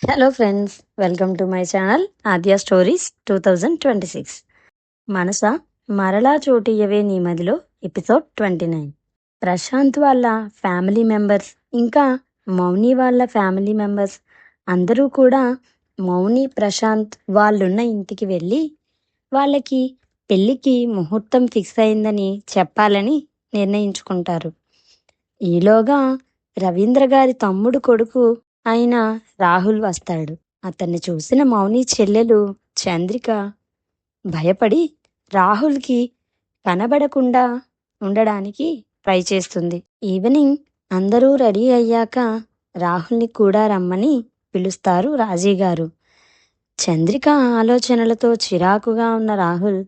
Hello friends, welcome to my channel Aadya stories 2026. మనస మరలా చోటియ్యవే నీ మదిలో ఎపిసోడ్ 29. ప్రశాంత్ వాళ్ళ ఫ్యామిలీ మెంబర్స్ ఇంకా మౌని వాళ్ళ ఫ్యామిలీ మెంబర్స్ అందరూ కూడా మౌని ప్రశాంత్ వాళ్ళున్న ఇంటికి వెళ్ళి వాళ్ళకి పెళ్ళికి ముహూర్తం ఫిక్స్ అయిందని చెప్పాలని నిర్ణయించుకుంటారు. ఈలోగా రవీంద్ర గారి తమ్ముడు కొడుకు అయిన రాహుల్ వస్తాడు. అతన్ని చూసిన మౌని చెల్లెలు చంద్రిక భయపడి రాహుల్కి కనబడకుండా ఉండడానికి ట్రై చేస్తుంది. ఈవినింగ్ అందరూ రెడీ అయ్యాక రాహుల్ని కూడా రమ్మని పిలుస్తారు రాజీ గారు. చంద్రిక ఆలోచనలతో చిరాకుగా ఉన్న రాహుల్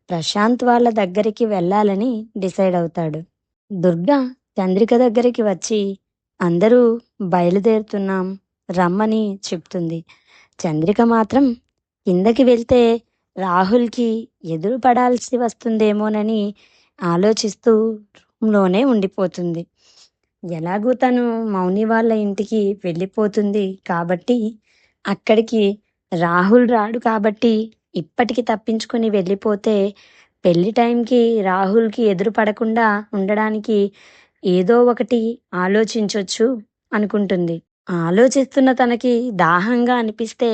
ప్రశాంత్ వాళ్ళ దగ్గరికి వెళ్ళాలని డిసైడ్ అవుతాడు. దుర్గా చంద్రిక దగ్గరికి వచ్చి అందరూ బయలుదేరుతున్నాం రమ్మని చెప్తుంది. చంద్రిక మాత్రం కిందకి వెళ్తే రాహుల్కి ఎదురు పడాల్సి వస్తుందేమోనని ఆలోచిస్తూ రూమ్లోనే ఉండిపోతుంది. ఎలాగూ తను మౌని వాళ్ళ ఇంటికి వెళ్ళిపోతుంది కాబట్టి అక్కడికి రాహుల్ రాడు కాబట్టి ఇప్పటికి తప్పించుకొని వెళ్ళిపోతే పెళ్లి టైంకి రాహుల్కి ఎదురు పడకుండా ఉండడానికి ఏదో ఒకటి ఆలోచించొచ్చు అనుకుంటుంది. ఆలోచిస్తున్న తనకి దాహంగా అనిపిస్తే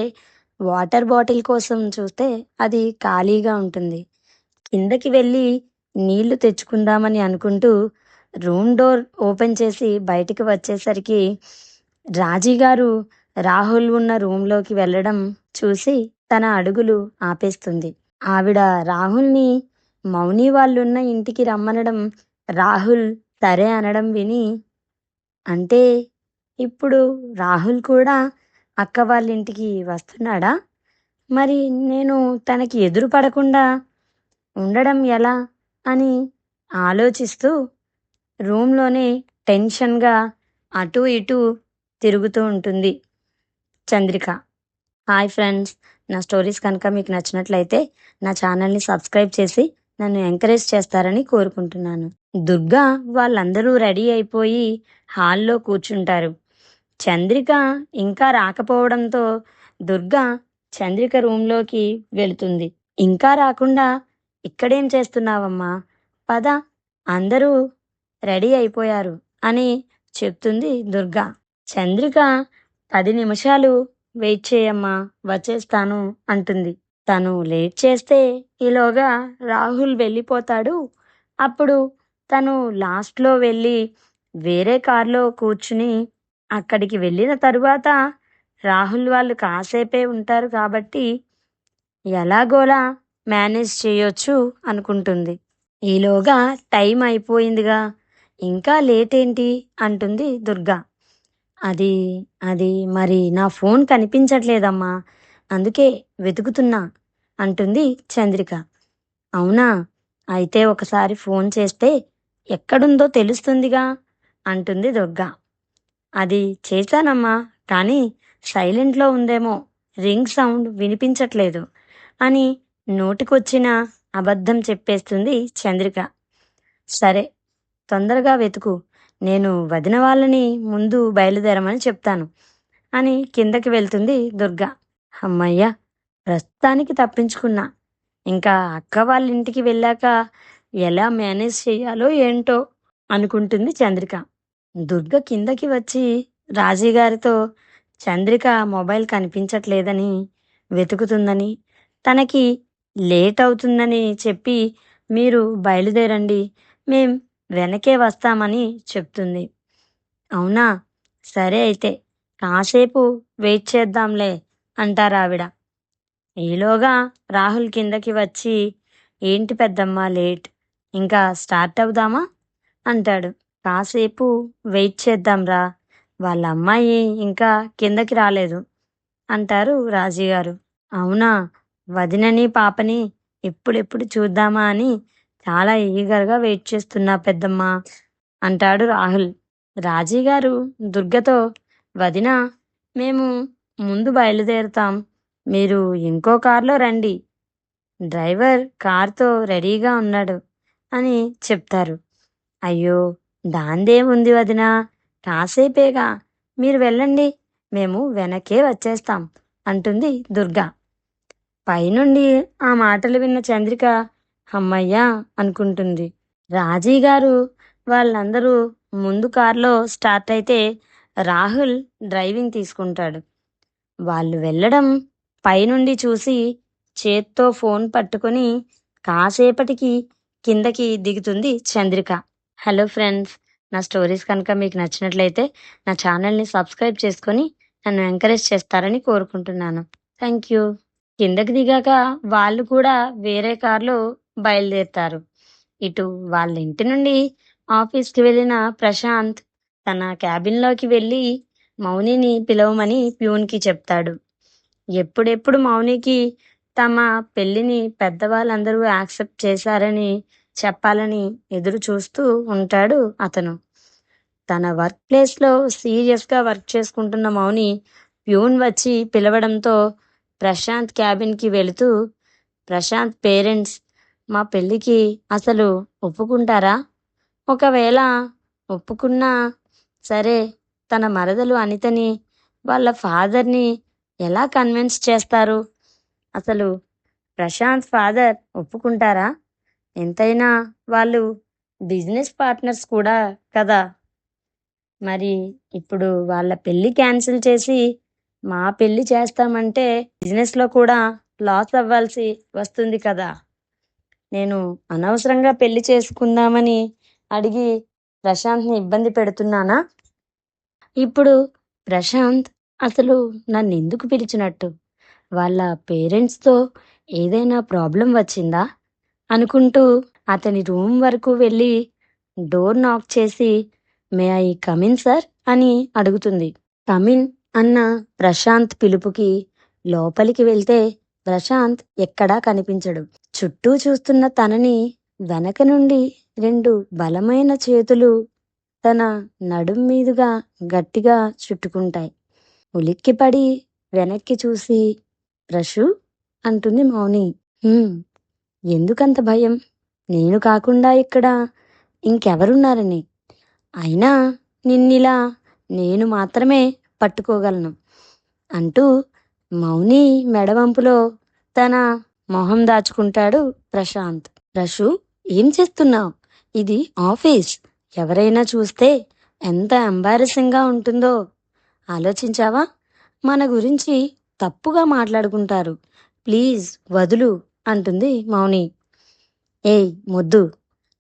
వాటర్ బాటిల్ కోసం చూస్తే అది ఖాళీగా ఉంటుంది. కిందకి వెళ్ళి నీళ్లు తెచ్చుకుందామని అనుకుంటూ రూమ్ డోర్ ఓపెన్ చేసి బయటికి వచ్చేసరికి రాజీ గారు రాహుల్ ఉన్న రూమ్లోకి వెళ్ళడం చూసి తన అడుగులు ఆపేస్తుంది. ఆవిడ రాహుల్ని మౌని వాళ్ళున్న ఇంటికి రమ్మనడం రాహుల్ సరే అనడం విని, అంటే ఇప్పుడు రాహుల్ కూడా అక్క వాళ్ళ ఇంటికి వస్తున్నాడా? మరి నేను తనకి ఎదురు పడకుండా ఉండడం ఎలా అని ఆలోచిస్తూ రూమ్లోనే టెన్షన్గా అటు ఇటు తిరుగుతూ ఉంటుంది చంద్రిక. హాయ్ ఫ్రెండ్స్, నా స్టోరీస్ కనుక మీకు నచ్చినట్లయితే నా ఛానల్ని సబ్స్క్రైబ్ చేసి నన్ను ఎంకరేజ్ చేస్తారని కోరుకుంటున్నాను. దుర్గా వాళ్ళందరూ రెడీ అయిపోయి హాల్లో కూర్చుంటారు. చంద్రిక ఇంకా రాకపోవడంతో దుర్గా చంద్రిక రూమ్లోకి వెళుతుంది. ఇంకా రాకుండా ఇక్కడేం చేస్తున్నావమ్మా? పద, అందరూ రెడీ అయిపోయారు అని చెప్తుంది దుర్గా. చంద్రిక 10 నిమిషాలు వెయిట్ చేయమ్మా, వచ్చేస్తాను అంటుంది. తను లేట్ చేస్తే ఈలోగా రాహుల్ వెళ్ళిపోతాడు. అప్పుడు తను లాస్ట్లో వెళ్ళి వేరే కార్లో కూర్చుని అక్కడికి వెళ్ళిన తరువాత రాహుల్ వాళ్ళు కాసేపే ఉంటారు కాబట్టి ఎలాగోలా మేనేజ్ చేయొచ్చు అనుకుంటుంది. ఈలోగా టైం అయిపోయిందిగా, ఇంకా లేట్ ఏంటి అంటుంది దుర్గా. అది అది మరి నా ఫోన్ కనిపించట్లేదమ్మా, అందుకే వెతుకుతున్నా అంటుంది చంద్రిక. అవునా, అయితే ఒకసారి ఫోన్ చేస్తే ఎక్కడుందో తెలుస్తుందిగా అంటుంది దుర్గా. అది చేశానమ్మా, కానీ సైలెంట్లో ఉందేమో, రింగ్ సౌండ్ వినిపించట్లేదు అని నోటికొచ్చిన అబద్ధం చెప్పేస్తుంది చంద్రిక. సరే, తొందరగా వెతుకు, నేను వదిన వాళ్ళని ముందు బయలుదేరమని చెప్తాను అని కిందకి వెళ్తుంది దుర్గా. అమ్మయ్య, ప్రస్తుతానికి తప్పించుకున్నా. ఇంకా అక్క వాళ్ళ ఇంటికి వెళ్ళాక ఎలా మేనేజ్ చేయాలో ఏంటో అనుకుంటుంది చంద్రిక. దుర్గ కిందకి వచ్చి రాజీ గారితో చంద్రిక మొబైల్ కనిపించట్లేదని వెతుకుతుందని, తనకి లేట్ అవుతుందని చెప్పి మీరు బయలుదేరండి, మేం వెనకే వస్తామని చెప్తుంది. అవునా, సరే అయితే కాసేపు వెయిట్ చేద్దాంలే అంటారావిడ. ఈలోగా రాహుల్ కిందకి వచ్చి, ఏంటి పెద్దమ్మ లేట్, ఇంకా స్టార్ట్ అవుదామా అంటాడు. కాసేపు వెయిట్ చేద్దాంరా, వాళ్ళ అమ్మాయి ఇంకా కిందకి రాలేదు అంటారు రాజీ గారు. అవునా, వదినని పాపని ఎప్పుడెప్పుడు చూద్దామా అని చాలా ఈగర్గా వెయిట్ చేస్తున్నా పెద్దమ్మ అంటాడు రాహుల్. రాజీ గారు దుర్గతో, వదినా, మేము ముందు బయలుదేరుతాం, మీరు ఇంకో కార్లో రండి, డ్రైవర్ కార్తో రెడీగా ఉన్నాడు అని చెప్తారు. అయ్యో, దాందేముంది వదినా, కాసేపేగా, మీరు వెళ్ళండి, మేము వెనకే వచ్చేస్తాం అంటుంది దుర్గా. పైనుండి ఆ మాటలు విన్న చంద్రిక అమ్మయ్యా అనుకుంటుంది. రాజీ గారు వాళ్ళందరూ ముందు కారులో స్టార్ట్ అయితే రాహుల్ డ్రైవింగ్ తీసుకుంటాడు. వాళ్ళు వెళ్ళడం పైనుండి చూసి చేత్తో ఫోన్ పట్టుకొని కాసేపటికి కిందకి దిగుతుంది చంద్రిక. హలో ఫ్రెండ్స్, నా స్టోరీస్ కనుక మీకు నచ్చినట్లయితే నా ఛానల్ని సబ్స్క్రైబ్ చేసుకొని నన్ను ఎంకరేజ్ చేస్తారని కోరుకుంటున్నాను. Thank you. కిందకి దిగాక వాళ్ళు కూడా వేరే కారులో బయలుదేరుతారు. ఇటు వాళ్ళ ఇంటి నుండి ఆఫీస్కి వెళ్ళిన ప్రశాంత్ తన క్యాబిన్లోకి వెళ్ళి మౌనిని పిలవమని ప్యూన్కి చెప్తాడు. ఎప్పుడెప్పుడు మౌనికి తమ పెళ్లిని పెద్దవాళ్ళందరూ యాక్సెప్ట్ చేశారని చెప్పాలని ఎదురు చూస్తూ ఉంటాడు అతను. తన వర్క్ ప్లేస్లో సీరియస్గా వర్క్ చేసుకుంటున్న మౌని ప్యూన్ వచ్చి పిలవడంతో ప్రశాంత్ క్యాబిన్కి వెళుతూ, ప్రశాంత్ పేరెంట్స్ మా పెళ్ళికి అసలు ఒప్పుకుంటారా? ఒకవేళ ఒప్పుకున్నా సరే, తన మరదలు అనితని వాళ్ళ ఫాదర్ని ఎలా కన్విన్స్ చేస్తారు? అసలు ప్రశాంత్ ఫాదర్ ఒప్పుకుంటారా? ఎంతైనా వాళ్ళు బిజినెస్ పార్ట్నర్స్ కూడా కదా. మరి ఇప్పుడు వాళ్ళ పెళ్ళి క్యాన్సిల్ చేసి మా పెళ్ళి చేస్తామంటే బిజినెస్లో కూడా లాస్ అవ్వాల్సి వస్తుంది కదా. నేను అనవసరంగా పెళ్లి చేసుకుందామని అడిగి ప్రశాంత్ని ఇబ్బంది పెడుతున్నానా? ఇప్పుడు ప్రశాంత్ అసలు నన్ను ఎందుకు పిలిచినట్టు? వాళ్ళ పేరెంట్స్తో ఏదైనా ప్రాబ్లం వచ్చిందా అనుకుంటూ అతని రూమ్ వరకు వెళ్ళి డోర్ నాక్ చేసి మే ఐ కమిన్ సార్ అని అడుగుతుంది. కమిన్ అన్న ప్రశాంత్ పిలుపుకి లోపలికి వెళ్తే ప్రశాంత్ ఎక్కడా కనిపించడు. చుట్టూ చూస్తున్న తనని వెనక నుండి 2 బలమైన చేతులు తన నడుం మీదుగా గట్టిగా చుట్టుకుంటాయి. ఉలిక్కిపడి వెనక్కి చూసి ప్రశు అంటుంది మౌని. ఎందుకంత భయం? నేను కాకుండా ఇక్కడ ఇంకెవరున్నారని. అయినా నిన్నిలా నేను మాత్రమే పట్టుకోగలను అంటూ మౌని మెడవంపులో తన మొహం దాచుకుంటాడు ప్రశాంత్. ప్రశు, ఏం చేస్తున్నావు? ఇది ఆఫీస్. ఎవరైనా చూస్తే ఎంత ఎంబారసింగ్గా ఉంటుందో ఆలోచించావా? మన గురించి తప్పుగా మాట్లాడుకుంటారు. ప్లీజ్ వదులు అంటుంది మౌని. ఏయ్ మొద్దు,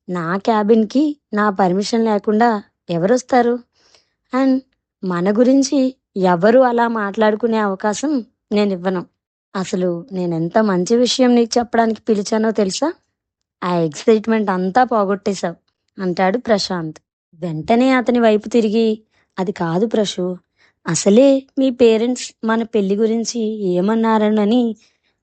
నా క్యాబిన్కి నా పర్మిషన్ లేకుండా ఎవరొస్తారు? అండ్ మన గురించి ఎవరు అలా మాట్లాడుకునే అవకాశం నేను ఇవ్వను. అసలు నేనెంత మంచి విషయం నీకు చెప్పడానికి పిలిచానో తెలుసా? ఆ ఎక్సైట్మెంట్ అంతా పోగొట్టేశావు అంటాడు ప్రశాంత్. వెంటనే అతని వైపు తిరిగి, అది కాదు ప్రశు, అసలే మీ పేరెంట్స్ మన పెళ్లి గురించి ఏమన్నారనని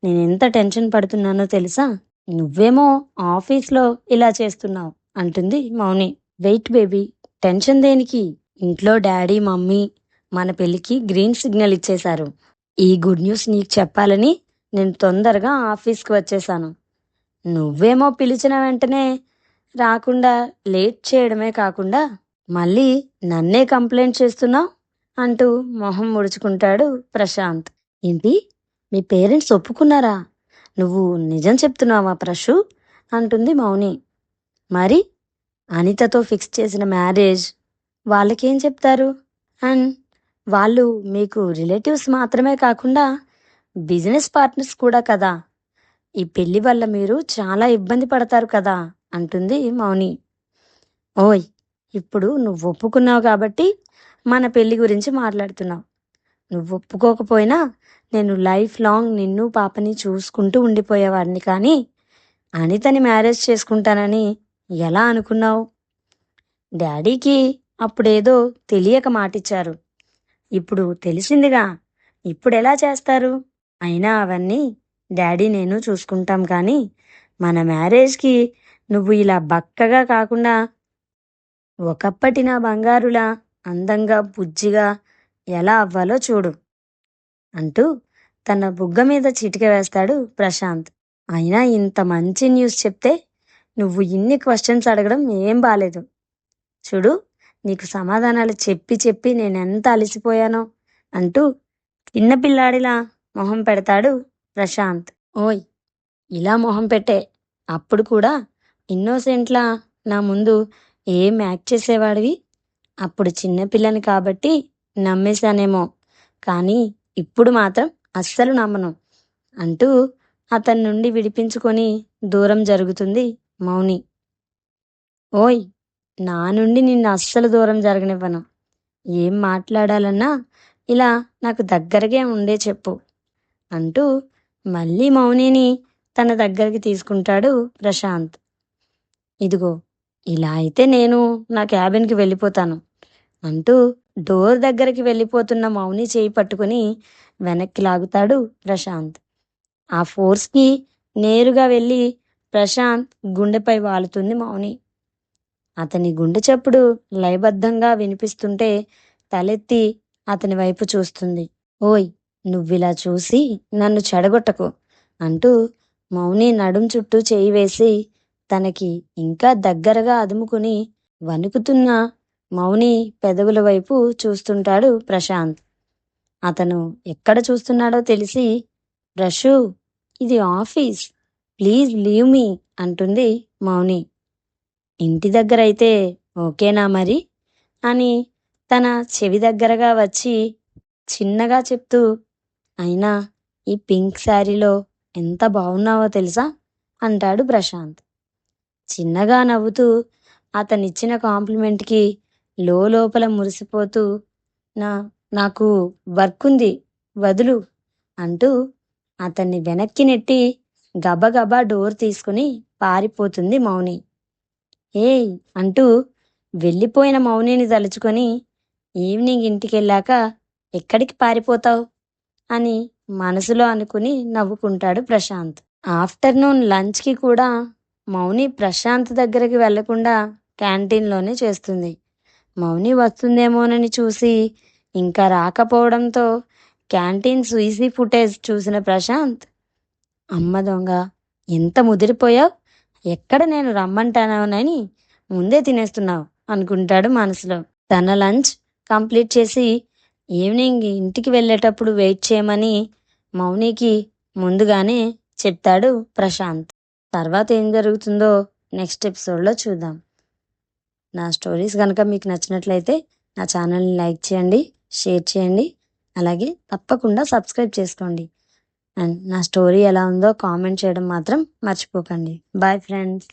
నేనెంత టెన్షన్ పడుతున్నానో తెలుసా? నువ్వేమో ఆఫీస్లో ఇలా చేస్తున్నావు అంటుంది మౌని. వెయిట్ బేబీ, టెన్షన్ దేనికి? ఇంట్లో డాడీ మమ్మీ మన పెళ్ళికి గ్రీన్ సిగ్నల్ ఇచ్చేశారు. ఈ గుడ్ న్యూస్ నీకు చెప్పాలని నేను తొందరగా ఆఫీస్కి వచ్చేసాను. నువ్వేమో పిలిచిన వెంటనే రాకుండా లేట్ చేయడమే కాకుండా మళ్ళీ నన్నే కంప్లైంట్ చేస్తున్నావు అంటూ మొహం ముడుచుకుంటాడు ప్రశాంత్. ఏంటి, మీ పేరెంట్స్ ఒప్పుకున్నారా? నువ్వు నిజం చెప్తున్నావా ప్రశు అంటుంది మౌని. మరి అనితతో ఫిక్స్ చేసిన మ్యారేజ్ వాళ్ళకేం చెప్తారు? అండ్ వాళ్ళు మీకు రిలేటివ్స్ మాత్రమే కాకుండా బిజినెస్ పార్ట్నర్స్ కూడా కదా. ఈ పెళ్లి వల్ల మీరు చాలా ఇబ్బంది పడతారు కదా అంటుంది మౌని. ఓయ్, ఇప్పుడు నువ్వు ఒప్పుకున్నావు కాబట్టి మన పెళ్లి గురించి మాట్లాడుతున్నావు. నువ్వు ఒప్పుకోకపోయినా నేను లైఫ్ లాంగ్ నిన్ను పాపని చూసుకుంటూ ఉండిపోయేవాడిని. కానీ అనితని మ్యారేజ్ చేసుకుంటానని ఎలా అనుకున్నావు? డాడీకి అప్పుడేదో తెలియక మాటిచ్చారు. ఇప్పుడు తెలిసిందిగా, ఇప్పుడెలా చేస్తారు? అయినా అవన్నీ డాడీ నేను చూసుకుంటాం. కానీ మన మ్యారేజ్కి నువ్వు ఇలా బక్కగా కాకుండా ఒకప్పటి నా బంగారులా అందంగా బుజ్జిగా ఎలా అవ్వాలో చూడు అంటూ తన బుగ్గ మీద చిటిక వేస్తాడు ప్రశాంత్. అయినా ఇంత మంచి న్యూస్ చెప్తే నువ్వు ఇన్ని క్వశ్చన్స్ అడగడం ఏం బాలేదు. చూడు, నీకు సమాధానాలు చెప్పి చెప్పి నేనెంత అలసిపోయానో. అంటూ చిన్న పిల్లాడిలా మొహం పెడతాడు ప్రశాంత్. ఓయ్, ఇలా మొహం పెట్టే. అప్పుడు కూడా ఇన్నోసెంట్లా నా ముందు ఏం యాక్ట్ చేసేవాడివి. అప్పుడు చిన్నపిల్లని కాబట్టి నమ్మేశానేమో, కానీ ఇప్పుడు మాత్రం అస్సలు నమ్మను అంటూ అతని నుండి విడిపించుకొని దూరం జరుగుతుంది మౌని. ఓయ్, నా నుండి నిన్ను అస్సలు దూరం జరగనివ్వను. ఏం మాట్లాడాలన్నా ఇలా నాకు దగ్గరగే ఉండే చెప్పు అంటూ మళ్ళీ మౌనిని తన దగ్గరికి తీసుకుంటాడు ప్రశాంత్. ఇదిగో, ఇలా అయితే నేను నా క్యాబిన్కి వెళ్ళిపోతాను అంటూ డోర్ దగ్గరికి వెళ్ళిపోతున్న మౌని చేయి పట్టుకుని వెనక్కి లాగుతాడు ప్రశాంత్. ఆ ఫోర్స్కి నేరుగా వెళ్ళి ప్రశాంత్ గుండెపై వాలుతుంది మౌని. అతని గుండె చప్పుడు లయబద్ధంగా వినిపిస్తుంటే తలెత్తి అతని వైపు చూస్తుంది. ఓయ్, నువ్విలా చూసి నన్ను చెడగొట్టకు అంటూ మౌని నడుం చుట్టూ చేయి వేసి తనకి ఇంకా దగ్గరగా అదుముకుని వణుకుతున్న మౌని పెదవుల వైపు చూస్తుంటాడు ప్రశాంత్. అతను ఎక్కడ చూస్తున్నాడో తెలిసి, రషు, ఇది ఆఫీస్, ప్లీజ్ లీవ్ మీ అంటుంది మౌని. ఇంటి దగ్గరైతే ఓకేనా మరి అని తన చెవి దగ్గరగా వచ్చి చిన్నగా చెప్తూ, అయినా ఈ పింక్ శారీలో ఎంత బాగున్నావో తెలుసా అంటాడు ప్రశాంత్. చిన్నగా నవ్వుతూ అతనిచ్చిన కాంప్లిమెంట్కి లోపల మురిసిపోతూ, నా నాకు వర్క్ ఉంది, వదులు అంటూ అతన్ని వెనక్కి నెట్టి గబగబా డోర్ తీసుకుని పారిపోతుంది మౌని. ఏయ్ అంటూ వెళ్ళిపోయిన మౌనిని తలుచుకొని, ఈవినింగ్ ఇంటికెళ్ళాక ఎక్కడికి పారిపోతావు అని మనసులో అనుకుని నవ్వుకుంటాడు ప్రశాంత్. ఆఫ్టర్నూన్ లంచ్కి కూడా మౌని ప్రశాంత్ దగ్గరికి వెళ్లకుండా క్యాంటీన్లోనే చేస్తుంది. మౌని వస్తుందేమోనని చూసి ఇంకా రాకపోవడంతో క్యాంటీన్ సీసీ ఫుటేజ్ చూసిన ప్రశాంత్, అమ్మ దొంగ, ఎంత ముదిరిపోయావు, ఎక్కడ నేను రమ్మంటానోనని ముందే తినేస్తున్నావు అనుకుంటాడు మనసులో. తన లంచ్ కంప్లీట్ చేసి ఈవినింగ్ ఇంటికి వెళ్ళేటప్పుడు వెయిట్ చేయమని మౌనికి ముందుగానే చెప్తాడు ప్రశాంత్. తర్వాత ఏం జరుగుతుందో నెక్స్ట్ ఎపిసోడ్లో చూద్దాం. నా స్టోరీస్ కనుక మీకు నచ్చినట్లయితే నా ఛానల్ని లైక్ చేయండి, షేర్ చేయండి, అలాగే తప్పకుండా సబ్స్క్రైబ్ చేసుకోండి. అండ్ నా స్టోరీ ఎలా ఉందో కామెంట్ చేయడం మాత్రం మర్చిపోకండి. Bye friends.